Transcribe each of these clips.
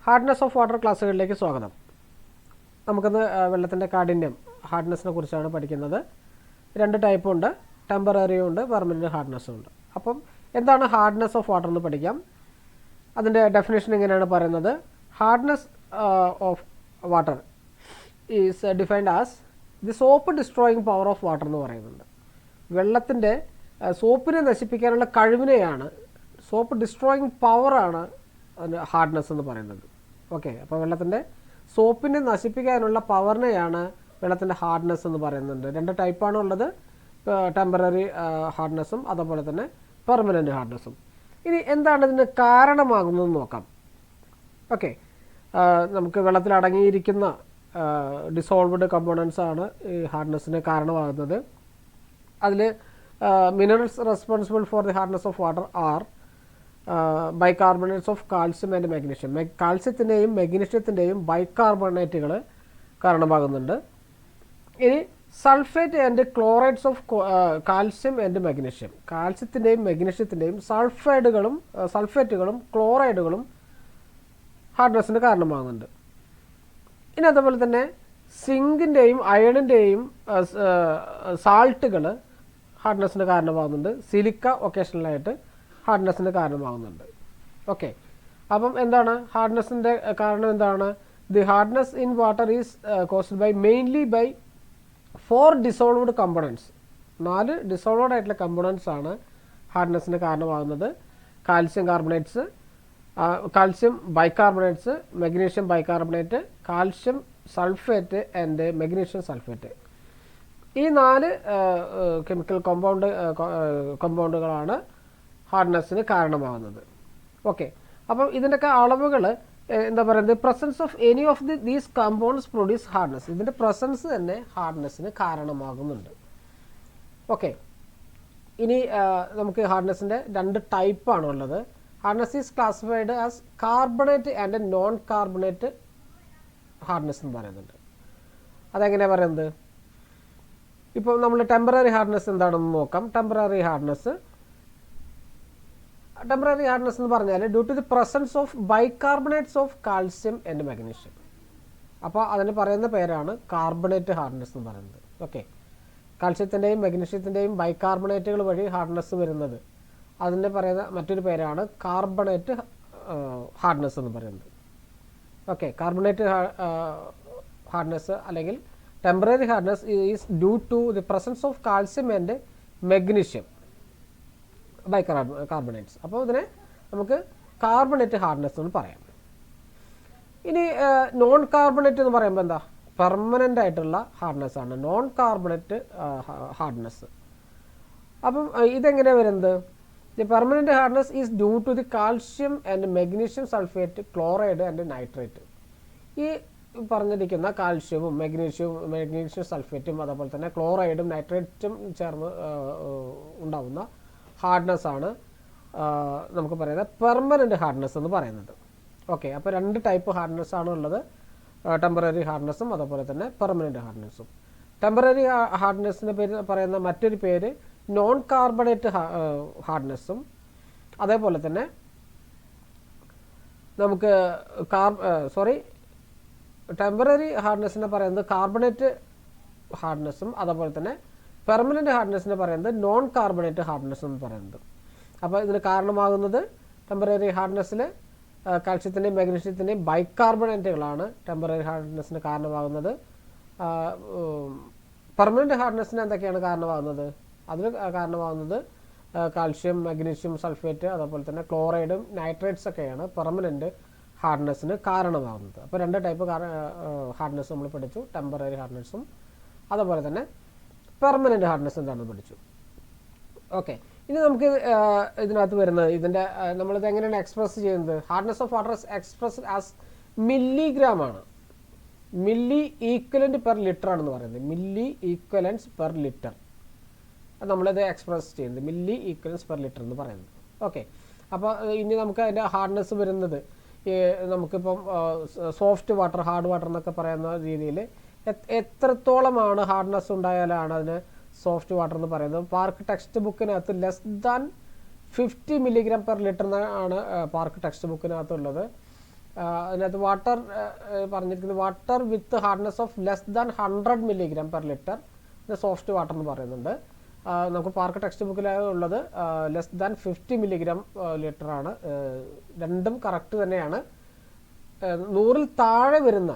Hardness of water ക്ലാസ്സുകളിലേക്ക് സ്വാഗതം. നമുക്കിന്ന് വെള്ളത്തിൻ്റെ കാഠിന്യം ഹാർഡ്നെസ്സിനെ കുറിച്ചാണ് പഠിക്കുന്നത്. രണ്ട് ടൈപ്പും ഉണ്ട്, ടെമ്പററിയും ഉണ്ട്, പെർമനൻറ്റ് ഹാർഡ്നെസ്സും ഉണ്ട്. അപ്പം എന്താണ് ഹാർഡ്നെസ് ഓഫ് വാട്ടർ എന്ന് പഠിക്കാം. അതിൻ്റെ ഡെഫിനേഷൻ ഇങ്ങനെയാണ് പറയുന്നത്. Hardness of water is defined as the soap destroying power of water എന്ന് പറയുന്നുണ്ട്. വെള്ളത്തിൻ്റെ സോപ്പിനെ നശിപ്പിക്കാനുള്ള കഴിവിനെയാണ്, സോപ്പ് ഡിസ്ട്രോയിങ് പവറാണ് ഹാർഡ്നെസ് എന്ന് പറയുന്നത്. ഓക്കെ, അപ്പോൾ വെള്ളത്തിൻ്റെ സോപ്പിനെ നശിപ്പിക്കാനുള്ള പവറിനെയാണ് വെള്ളത്തിൻ്റെ ഹാർഡ്നെസ് എന്ന് പറയുന്നുണ്ട്. രണ്ട് ടൈപ്പാണ് ഉള്ളത്, ടെമ്പററി ഹാർഡ്നെസ്സും അതുപോലെ തന്നെ പെർമനൻറ്റ് ഹാർഡ്നെസ്സും. ഇനി എന്താണ് ഇതിന് കാരണമാകുന്നതെന്ന് നോക്കാം. ഓക്കെ, നമുക്ക് വെള്ളത്തിൽ അടങ്ങിയിരിക്കുന്ന ഡിസോൾവ്ഡ് കമ്പോണൻസ് ആണ് ഈ ഹാർഡ്നെസ്സിന് കാരണമാകുന്നത്. അതിൽ minerals responsible for the hardness of water are bicarbonates of calcium and magnesium. കാൽസ്യത്തിൻ്റെയും മാഗ്നീഷ്യത്തിൻ്റെയും ബൈകാർബണേറ്റുകൾ കാരണമാകുന്നുണ്ട്. ഇനി sulphate and chlorides of calcium and magnesium. കാൽസ്യത്തിൻ്റെയും മാഗ്നീഷ്യത്തിൻ്റെയും സൾഫേറ്റുകളും ക്ലോറൈഡുകളും ഹാർഡ്നെസ്സിന് കാരണമാകുന്നുണ്ട്. ഇനി അതുപോലെ തന്നെ സിങ്കിൻ്റെയും അയണിൻ്റെയും സാൾട്ടുകൾ ഹാർഡ്നെസ്സിന് കാരണമാകുന്നുണ്ട്. സിലിക്ക ഒക്കേഷണലായിട്ട് ഹാർഡ്നെസ്സിന് കാരണമാകുന്നുണ്ട്. ഓക്കെ, അപ്പം എന്താണ് ഹാർഡ്നെസ്സിൻ്റെ കാരണം? എന്താണ്? The hardness in water is caused by mainly by 4 dissolved components. 4 dissolved ആയിട്ടുള്ള കമ്പോണൻസ് ആണ് ഹാർഡ്നെസ്സിന് കാരണമാകുന്നത്. Calcium carbonates, calcium bicarbonates, magnesium bicarbonate, calcium sulphate and magnesium sulphate. ഈ 4 കെമിക്കൽ കോമ്പൗണ്ടുകളാണ് ഹാർഡ്നെസ്സിന് കാരണമാകുന്നത്. ഓക്കെ, അപ്പം ഇതിൻ്റെയൊക്കെ അളവുകൾ എന്താ പറയുന്നത്? Presence of any of these compounds produce hardness. ഇതിൻ്റെ പ്രസൻസ് തന്നെ ഹാർഡ്നെസ്സിന് കാരണമാകുന്നുണ്ട്. ഓക്കെ, ഇനി നമുക്ക് ഹാർഡ്നെസ്സിൻ്റെ 2 ടൈപ്പാണ് ഉള്ളത്. Hardness is classified as carbonate and non carbonate hardness എന്ന് പറയുന്നുണ്ട്. അതെങ്ങനെയാണ് പറയുന്നത്? ഇപ്പോൾ നമ്മൾ ടെമ്പററി ഹാർഡ്നെസ് എന്താണെന്ന് നോക്കാം. ടെമ്പററി ഹാർഡ്നെസ് എന്ന് പറഞ്ഞാൽ due to the presence of bicarbonates of calcium and magnesium. അപ്പോൾ അതിന് പറയുന്ന പേരാണ് കാർബണേറ്റ് ഹാർഡ്നെസ് എന്ന് പറയുന്നത്. ഓക്കെ, കാൽസ്യത്തിൻ്റെയും മാഗ്നീഷ്യത്തിൻ്റെയും ബൈകാർബണേറ്റുകൾ വഴി ഹാർഡ്നെസ് വരുന്നത്, അതിന് പറയുന്ന മറ്റൊരു പേരാണ് കാർബണേറ്റ് ഹാർഡ്നെസ് എന്ന് പറയുന്നത്. ഓക്കെ, കാർബണേറ്റ് ഹാർഡ്നെസ് അല്ലെങ്കിൽ temporary hardness is due to the presence of calcium and magnesium bicarbonates. അപ്പോൾ ഇതിനെ നമുക്ക് കാർബണേറ്റ് ഹാർഡ്നെസ് എന്ന് പറയാം. ഇനി നോൺ കാർബണേറ്റ് എന്ന് പറയുമ്പോൾ എന്താ? പെർമനൻ്റ് ആയിട്ടുള്ള ഹാർഡ്നെസ് ആണ് നോൺ കാർബണേറ്റ് ഹാർഡ്നെസ്. അപ്പം ഇതെങ്ങനെയാണ് വരുന്നത്? The permanent hardness is due to the calcium and magnesium sulphate, chloride and nitrate. ഈ പറഞ്ഞിരിക്കുന്ന കാൽഷ്യവും മാഗ്നീഷ്യം സൾഫേറ്റും അതുപോലെ തന്നെ ക്ലോറൈഡും നൈട്രേറ്റും ചേർന്ന് ഉണ്ടാവുന്ന ഹാർഡ്നെസ് ആണ് നമുക്ക് പറയുന്നത് പെർമനൻറ്റ് ഹാർഡ്നെസ് എന്ന് പറയുന്നത്. ഓക്കെ, അപ്പോൾ 2 ടൈപ്പ് ഹാർഡ്നെസ് ആണ് ഉള്ളത്, ടെമ്പററി ഹാർഡ്നെസ്സും അതുപോലെ തന്നെ പെർമനൻറ്റ് ഹാർഡ്നെസ്സും. ടെമ്പററി ഹാർഡ്നെസ്സിന് പറയുന്ന മറ്റൊരു പേര് നോൺ കാർബണേറ്റ് ഹാർഡ്നെസ്സും അതേപോലെ തന്നെ നമുക്ക് ടെമ്പററി ഹാർഡ്നെസ്സിനെ പറയുന്നത് കാർബണേറ്റ് ഹാർഡ്നെസ്സും അതുപോലെ തന്നെ പെർമനൻറ്റ് ഹാർഡ്നെസ്സിന് പറയുന്നത് നോൺ കാർബണേറ്റ് ഹാർഡ്നെസ് എന്ന് പറയുന്നത്. അപ്പോൾ ഇതിന് കാരണമാകുന്നത് ടെമ്പററി ഹാർഡ്നെസ്സിൽ കാൽസ്യത്തിൻ്റെയും മാഗ്നീഷ്യത്തിൻ്റെയും ബൈകാർബണേറ്റുകളാണ് ടെമ്പററി ഹാർഡ്നെസ്സിന് കാരണമാകുന്നത്. പെർമനൻറ്റ് ഹാർഡ്നെസ്സിന് എന്തൊക്കെയാണ് കാരണമാകുന്നത്? അതിന് കാരണമാകുന്നത് കാൽഷ്യം, മാഗ്നീഷ്യം സൾഫേറ്റ് അതുപോലെ തന്നെ ക്ലോറൈഡും നൈട്രേറ്റ്സ് ഒക്കെയാണ് പെർമനൻറ്റ് ഹാർഡ്നെസ്സിന് കാരണമാകുന്നത്. അപ്പോൾ 2 ടൈപ്പ് ഹാർഡ്നെസ് നമ്മൾ പഠിച്ചു, ടെമ്പററി ഹാർഡ്നെസ്സും അതുപോലെ തന്നെ പെർമനൻറ്റ് ഹാർഡ്നെസ് എന്താണെന്ന് പഠിച്ചു. ഓക്കെ, ഇനി നമുക്ക് ഇതിനകത്ത് വരുന്നത് ഇതിൻ്റെ നമ്മളിത് എങ്ങനെയാണ് എക്സ്പ്രസ് ചെയ്യുന്നത്? Hardness of water express as milligram ആണ്. മില്ലി ഈക്വലൻറ്റ് പെർ ലിറ്റർ ആണെന്ന് പറയുന്നത്. മില്ലി ഈക്വലൻസ് പെർ ലിറ്റർ നമ്മളിത് എക്സ്പ്രസ് ചെയ്യുന്നത് മില്ലി ഈക്വലൻസ് പെർ ലിറ്റർ എന്ന് പറയുന്നത്. ഓക്കെ, അപ്പോൾ ഇനി നമുക്ക് അതിൻ്റെ ഹാർഡ്നെസ് വരുന്നത് നമുക്കിപ്പം സോഫ്റ്റ് വാട്ടർ, ഹാർഡ് വാട്ടർ എന്നൊക്കെ പറയുന്ന രീതിയിൽ എത്രത്തോളമാണ് ഹാർഡ്നെസ് ഉണ്ടായാലാണ് അതിന് സോഫ്റ്റ് വാട്ടർ എന്ന് പറയുന്നത്. പാർക്ക് ടെക്സ്റ്റ് ബുക്കിനകത്ത് less than 50 milligram per litre ആണ് പാർക്ക് ടെക്സ്റ്റ് ബുക്കിനകത്തുള്ളത്. അതിനകത്ത് വാട്ടർ പറഞ്ഞിരിക്കുന്നത് water with hardness of less than 100 milligram per litre soft water എന്ന് പറയുന്നുണ്ട്. നമുക്ക് പാർക്ക് ടെക്സ്റ്റ് ബുക്കിൽ ഉള്ളത് ലെസ് ദാൻ 50 മില്ലിഗ്രാം ലിറ്ററാണ്. രണ്ടും കറക്റ്റ് തന്നെയാണ്. 100 താഴെ വരുന്ന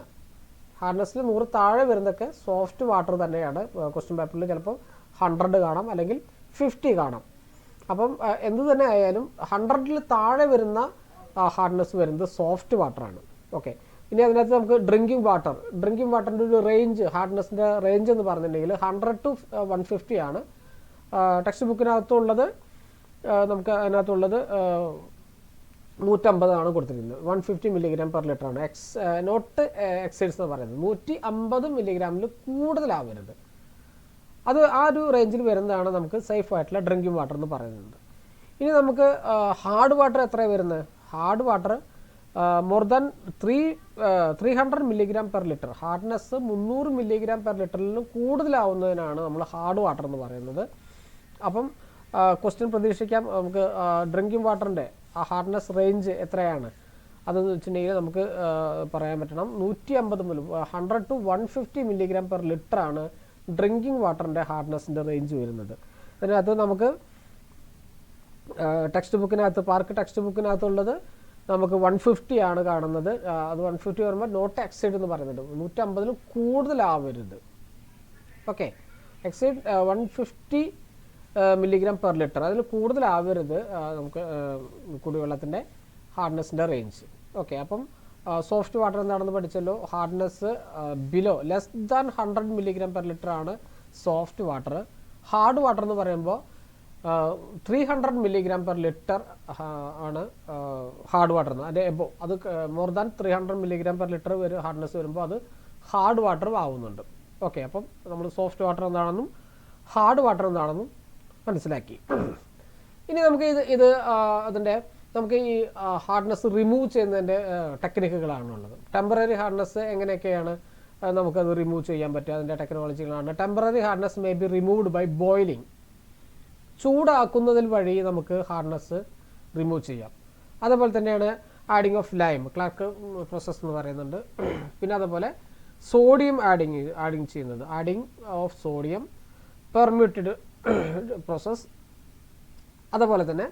ഹാർഡ്നെസ്സിൽ 100 താഴെ വരുന്നതൊക്കെ സോഫ്റ്റ് വാട്ടർ തന്നെയാണ്. ക്വസ്റ്റ്യൻ പേപ്പറിൽ ചിലപ്പോൾ 100 കാണാം, അല്ലെങ്കിൽ 50 കാണാം. അപ്പം എന്തു തന്നെ ആയാലും 100 താഴെ വരുന്ന ഹാർഡ്നെസ് വരുന്നത് സോഫ്റ്റ് വാട്ടറാണ്. ഓക്കെ, ഇനി അതിനകത്ത് നമുക്ക് ഡ്രിങ്കിങ് വാട്ടറിൻ്റെ ഒരു റേഞ്ച്, ഹാർഡ്നെസ്സിൻ്റെ റേഞ്ച് എന്ന് പറഞ്ഞിട്ടുണ്ടെങ്കിൽ 100 to 150 ആണ്. ടെക്സ്റ്റ് ബുക്കിനകത്തുള്ളത് നമുക്ക് അതിനകത്തുള്ളത് 150 ആണ് കൊടുത്തിരിക്കുന്നത്. 150 മില്ലിഗ്രാം പെർ ലിറ്റർ ആണ്. നോട്ട് എക്സൈഡ്സ് എന്ന് പറയുന്നത് 150 മില്ലിഗ്രാമിൽ കൂടുതലാവരുത്. അത് ആ ഒരു റേഞ്ചിൽ വരുന്നതാണ് നമുക്ക് സേഫ് ആയിട്ടുള്ള ഡ്രിങ്കിങ് വാട്ടർ എന്ന് പറയുന്നത്. ഇനി നമുക്ക് ഹാർഡ് വാട്ടർ എത്രയാണ് വരുന്നത്? Hard water more than 300 milligram per litre, hardness 300 milligram per ലിറ്ററിലും കൂടുതലാവുന്നതിനാണ് നമ്മൾ ഹാർഡ് വാട്ടർ എന്ന് പറയുന്നത്. അപ്പം ക്വസ്റ്റ്യൻ പ്രതീക്ഷിക്കാം നമുക്ക് ഡ്രിങ്കിങ് വാട്ടറിൻ്റെ ഹാർഡ്നെസ് റേഞ്ച് എത്രയാണ് അതെന്ന് വെച്ചിട്ടുണ്ടെങ്കിൽ നമുക്ക് പറയാൻ പറ്റണം 150 മുതൽ 100 to 150 മില്ലിഗ്രാം പെർ ലിറ്റർ ആണ് ഡ്രിങ്കിങ് വാട്ടറിൻ്റെ ഹാർഡ്നെസ്സിൻ്റെ റേഞ്ച് വരുന്നത്. അതിനകത്ത് നമുക്ക് പാർക്ക് ടെക്സ്റ്റ് ബുക്കിനകത്തുള്ളത് നമുക്ക് 150 ആണ് കാണുന്നത്. അത് 150 വരുമ്പോൾ നോട്ട് എക്സൈഡ് എന്ന് പറയുന്നുണ്ട്. 150 കൂടുതലാവരുത്. Okay, exceed 150 milligram per litre, അതിൽ കൂടുതലാവരുത് നമുക്ക് കുടിവെള്ളത്തിൻ്റെ ഹാർഡ്നെസ്സിൻ്റെ റേഞ്ച്. ഓക്കെ, അപ്പം സോഫ്റ്റ് വാട്ടർ എന്താണെന്ന് പഠിച്ചല്ലോ. Hardness below less than 100 milligram per litre ആണ് സോഫ്റ്റ് വാട്ടർ. ഹാർഡ് വാട്ടർ എന്ന് പറയുമ്പോൾ 300 മില്ലിഗ്രാം പെർ ലിറ്റർ ആണ് ഹാർഡ് വാട്ടർ. അതിൻ്റെ എബോ അത് more than 300 milligram per litre hardness വരുമ്പോൾ അത് ഹാർഡ് വാട്ടർ ആവുന്നുണ്ട്. ഓക്കെ, അപ്പം നമ്മൾ സോഫ്റ്റ് വാട്ടർ എന്താണെന്നും ഹാർഡ് വാട്ടർ എന്താണെന്നും മനസ്സിലാക്കി. ഇനി നമുക്ക് അതിൻ്റെ നമുക്ക് ഈ ഹാർഡ്നെസ് റിമൂവ് ചെയ്യുന്നതിൻ്റെ ടെക്നിക്കുകളാണുള്ളത്. ടെമ്പററി ഹാർഡ്നെസ് എങ്ങനെയൊക്കെയാണ് നമുക്കത് റിമൂവ് ചെയ്യാൻ പറ്റുക, അതിൻ്റെ ടെക്നോളജികളാണ്. Temporary hardness may be removed by boiling, ചൂടാക്കുന്നതിൽ വഴി നമുക്ക് ഹാർഡ്നെസ് റിമൂവ് ചെയ്യാം. അതേപോലെ തന്നെയാണ് adding of lime, Clark process എന്ന് പറയുന്നുണ്ട്. പിന്നെ അതുപോലെ സോഡിയം ആഡിങ് ചെയ്യുന്നത്, adding of sodium, permutit process. അതുപോലെ തന്നെ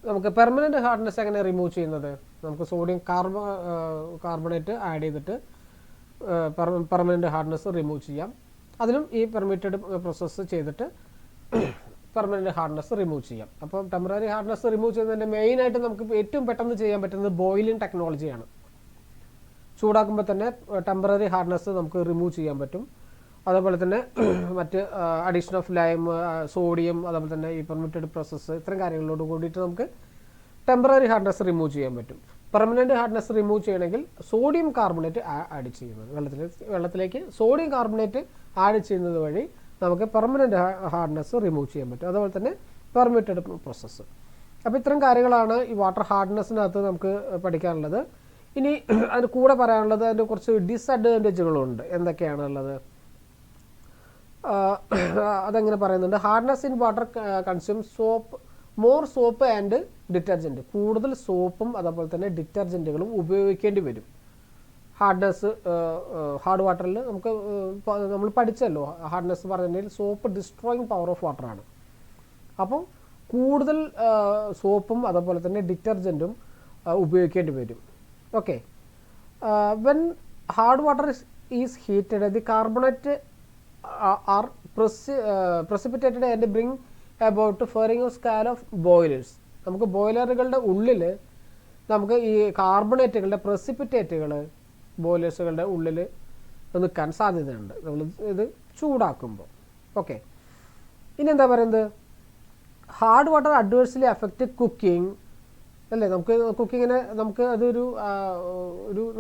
നമുക്ക് പെർമനൻറ്റ് ഹാർഡ്നെസ് എങ്ങനെ റിമൂവ് ചെയ്യുന്നത്? നമുക്ക് സോഡിയം കാർബണേറ്റ് ആഡ് ചെയ്തിട്ട് പെർമനൻറ്റ് ഹാർഡ്നെസ് റിമൂവ് ചെയ്യാം. അതിലും ഈ പെർമിറ്റഡ് പ്രോസസ്സ് ചെയ്തിട്ട് പെർമനൻറ്റ് ഹാർഡ്നെസ് റിമൂവ് ചെയ്യാം. അപ്പം ടെമ്പററി ഹാർഡ്നെസ് റിമൂവ് ചെയ്യുന്നതിൻ്റെ മെയിനായിട്ട് നമുക്ക് ഏറ്റവും പെട്ടെന്ന് ചെയ്യാൻ പറ്റുന്നത് ബോയിലിംഗ് ടെക്നോളജിയാണ്. ചൂടാക്കുമ്പോൾ തന്നെ ടെമ്പററി ഹാർഡ്നെസ് നമുക്ക് റിമൂവ് ചെയ്യാൻ പറ്റും. അതേപോലെ തന്നെ മറ്റ് അഡീഷൻ ഓഫ് ലൈം, സോഡിയം, അതേപോലെ തന്നെ ഈ പെർമിറ്റഡ് പ്രോസസ്സ്, ഇത്തരം കാര്യങ്ങളോട് കൂടിയിട്ട് നമുക്ക് ടെമ്പററി ഹാർഡ്നെസ് റിമൂവ് ചെയ്യാൻ പറ്റും. പെർമനൻറ്റ് ഹാർഡ്നെസ് റിമൂവ് ചെയ്യണമെങ്കിൽ സോഡിയം കാർബണേറ്റ് ആഡ് ചെയ്യുന്നത്, വെള്ളത്തിലേക്ക് സോഡിയം കാർബണേറ്റ് ആഡ് ചെയ്യുന്നത് വഴി നമുക്ക് പെർമനൻറ്റ് ഹാർഡ്നെസ് റിമൂവ് ചെയ്യാൻ പറ്റും. അതുപോലെ തന്നെ പെർമിറ്റഡ് പ്രോസസ്സ്. അപ്പോൾ ഇത്തരം കാര്യങ്ങളാണ് ഈ വാട്ടർ ഹാർഡ്നെസ്സിനകത്ത് നമുക്ക് പഠിക്കാനുള്ളത്. ഇനി അതിന് കൂടെ പറയാനുള്ളത് അതിൻ്റെ കുറച്ച് ഡിസഡ്വാൻറ്റേജുകളുണ്ട്. എന്തൊക്കെയാണുള്ളത് അതെങ്ങനെ പറയുന്നുണ്ട്? Hardness in water consume more soap and detergent, കൂടുതൽ സോപ്പും അതുപോലെ തന്നെ ഡിറ്റർജൻറ്റുകളും ഉപയോഗിക്കേണ്ടി വരും. ഹാർഡ് വാട്ടറിൽ നമ്മൾ പഠിച്ചല്ലോ, ഹാർഡ്നെസ് പറഞ്ഞിട്ടുണ്ടെങ്കിൽ സോപ്പ് ഡിസ്ട്രോയിങ് പവർ ഓഫ് വാട്ടറാണ്. അപ്പം കൂടുതൽ സോപ്പും അതുപോലെ തന്നെ ഡിറ്റർജൻറ്റും ഉപയോഗിക്കേണ്ടി വരും. Okay, when hard water is heated the carbonate are precipitate and bring about furring of scale of boilers. നമുക്ക് ബോയിലറുകളുടെ ഉള്ളിൽ നമുക്ക് ഈ കാർബണേറ്റുകളുടെ പ്രസിപ്പിറ്റേറ്റുകൾ ബോയിലേഴ്സുകളുടെ ഉള്ളിൽ നിൽക്കാൻ സാധ്യതയുണ്ട് നമ്മൾ ഇത് ചൂടാക്കുമ്പോൾ. ഓക്കെ, ഇനി എന്താ പറയുന്നത്? Hard water adversely affect cooking അല്ലേ? നമുക്ക് കുക്കിങ്ങിന് നമുക്ക് അതൊരു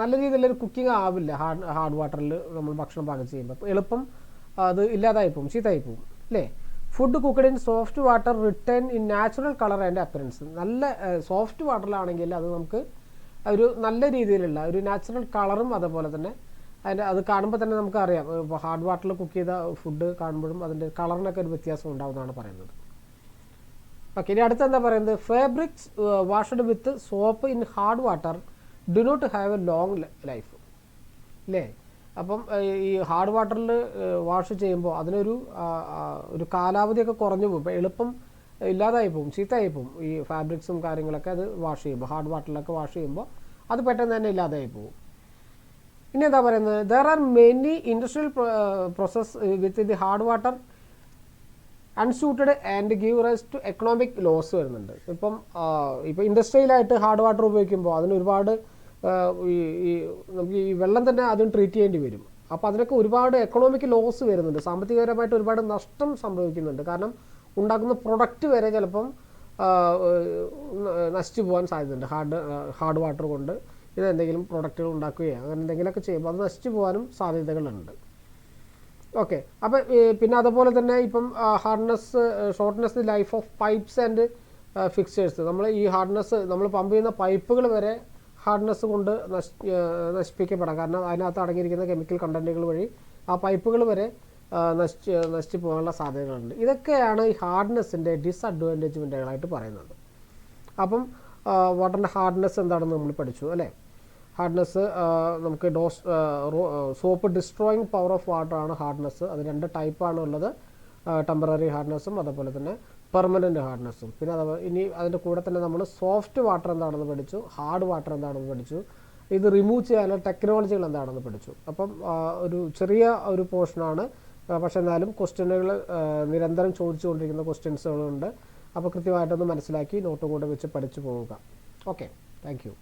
നല്ല രീതിയിലൊരു കുക്കിംഗ് ആവില്ല ഹാർഡ് വാട്ടറിൽ നമ്മൾ ഭക്ഷണം പാകം ചെയ്യുമ്പോൾ. എളുപ്പം അത് ഇല്ലാതായി പോകും, ചീത്തയായി പോകും അല്ലേ? Food cooked in soft water return in natural colour and appearance. നല്ല സോഫ്റ്റ് വാട്ടറിലാണെങ്കിൽ അത് നമുക്ക് ഒരു നല്ല രീതിയിലുള്ള ഒരു നാച്ചുറൽ കളറും അതുപോലെ തന്നെ അത് കാണുമ്പോൾ തന്നെ നമുക്കറിയാം. ഹാർഡ് വാട്ടറിൽ കുക്ക് ചെയ്ത ഫുഡ് കാണുമ്പോഴും അതിൻ്റെ കളറിനൊക്കെ ഒരു വ്യത്യാസം ഉണ്ടാവുമെന്നാണ് പറയുന്നത്. ഓക്കെ, ഇനി അടുത്ത എന്താ പറയുന്നത്, fabrics washed with soap in hard water do not have a long life അല്ലേ. അപ്പം ഈ ഹാർഡ് വാട്ടറിൽ വാഷ് ചെയ്യുമ്പോൾ അതിനൊരു ഒരു കാലാവധിയൊക്കെ കുറഞ്ഞു പോകും, ഇപ്പോൾ എളുപ്പം ഇല്ലാതായി പോകും, ചീത്തയായി പോകും. ഈ ഫാബ്രിക്സും കാര്യങ്ങളൊക്കെ അത് വാഷ് ചെയ്യുമ്പോൾ, ഹാർഡ് വാട്ടറിലൊക്കെ വാഷ് ചെയ്യുമ്പോൾ അത് പെട്ടെന്ന് തന്നെ ഇല്ലാതായി പോകും. ഇനി എന്താ പറയുന്നത്, there are many industrial process with the hard water unsuited and give rise to economic loss വരുന്നുണ്ട്. ഇപ്പം ഇൻഡസ്ട്രിയലായിട്ട് ഹാർഡ് വാട്ടർ ഉപയോഗിക്കുമ്പോൾ അതിന് ഒരുപാട് നമുക്ക് ഈ വെള്ളം തന്നെ അതും ട്രീറ്റ് ചെയ്യേണ്ടി വരും. അപ്പോൾ അതിനൊക്കെ ഒരുപാട് എക്കണോമിക് ലോസ് വരുന്നുണ്ട്, സാമ്പത്തികപരമായിട്ട് ഒരുപാട് നഷ്ടം സംഭവിക്കുന്നുണ്ട്. കാരണം ഉണ്ടാക്കുന്ന പ്രൊഡക്റ്റ് വരെ ചിലപ്പം നശിച്ചു പോകാൻ സാധ്യതയുണ്ട്. ഹാർഡ് വാട്ടർ കൊണ്ട് ഇത് എന്തെങ്കിലും പ്രൊഡക്റ്റുകൾ ഉണ്ടാക്കുകയോ അങ്ങനെ എന്തെങ്കിലുമൊക്കെ ചെയ്യുമ്പോൾ അത് നശിച്ചു പോകാനും സാധ്യതകളുണ്ട്. ഓക്കെ, അപ്പോൾ പിന്നെ അതുപോലെ തന്നെ ഇപ്പം hardness shortness the life of pipes and fixers. നമ്മൾ ഈ ഹാർഡ്നെസ് നമ്മൾ പമ്പ് ചെയ്യുന്ന പൈപ്പുകൾ വരെ ഹാർഡ്നെസ് കൊണ്ട് നശിപ്പിക്കപ്പെടാം. കാരണം അതിനകത്ത് അടങ്ങിയിരിക്കുന്ന കെമിക്കൽ കണ്ടൻറ്റുകൾ വഴി ആ പൈപ്പുകൾ വരെ നശിച്ചു പോകാനുള്ള സാധ്യതകളുണ്ട്. ഇതൊക്കെയാണ് ഈ ഹാർഡ്നെസ്സിൻ്റെ ഡിസ്അഡ്വാൻറ്റേജ്മെൻറ്റുകളായിട്ട് പറയുന്നത്. അപ്പം വാട്ടറിൻ്റെ ഹാർഡ്നെസ് എന്താണെന്ന് നമ്മൾ പഠിച്ചു അല്ലേ. ഹാർഡ്നെസ് നമുക്ക് soap destroying power of water ആണ് ഹാർഡ്നെസ്. അത് 2 ടൈപ്പാണ് ഉള്ളത്, ടെമ്പററി ഹാർഡ്നെസ്സും അതുപോലെ തന്നെ പെർമനൻറ്റ് ഹാർഡ്നെസ്സും. പിന്നെ ഇനി അതിൻ്റെ കൂടെ തന്നെ നമ്മൾ സോഫ്റ്റ് വാട്ടർ എന്താണെന്ന് പഠിച്ചു, ഹാർഡ് വാട്ടർ എന്താണെന്ന് പഠിച്ചു, ഇത് റിമൂവ് ചെയ്യാനുള്ള ടെക്നോളജികൾ എന്താണെന്ന് പഠിച്ചു. അപ്പം ഒരു ചെറിയ ഒരു പോർഷനാണ്, പക്ഷെ എന്നാലും ക്വസ്റ്റ്യനുകൾ നിരന്തരം ചോദിച്ചുകൊണ്ടിരിക്കുന്ന ക്വസ്റ്റ്യൻസുകളുണ്ട്. അപ്പോൾ കൃത്യമായിട്ടൊന്ന് മനസ്സിലാക്കി നോട്ടും കൂടെ വെച്ച് പഠിച്ചു പോവുക. Okay, thank you.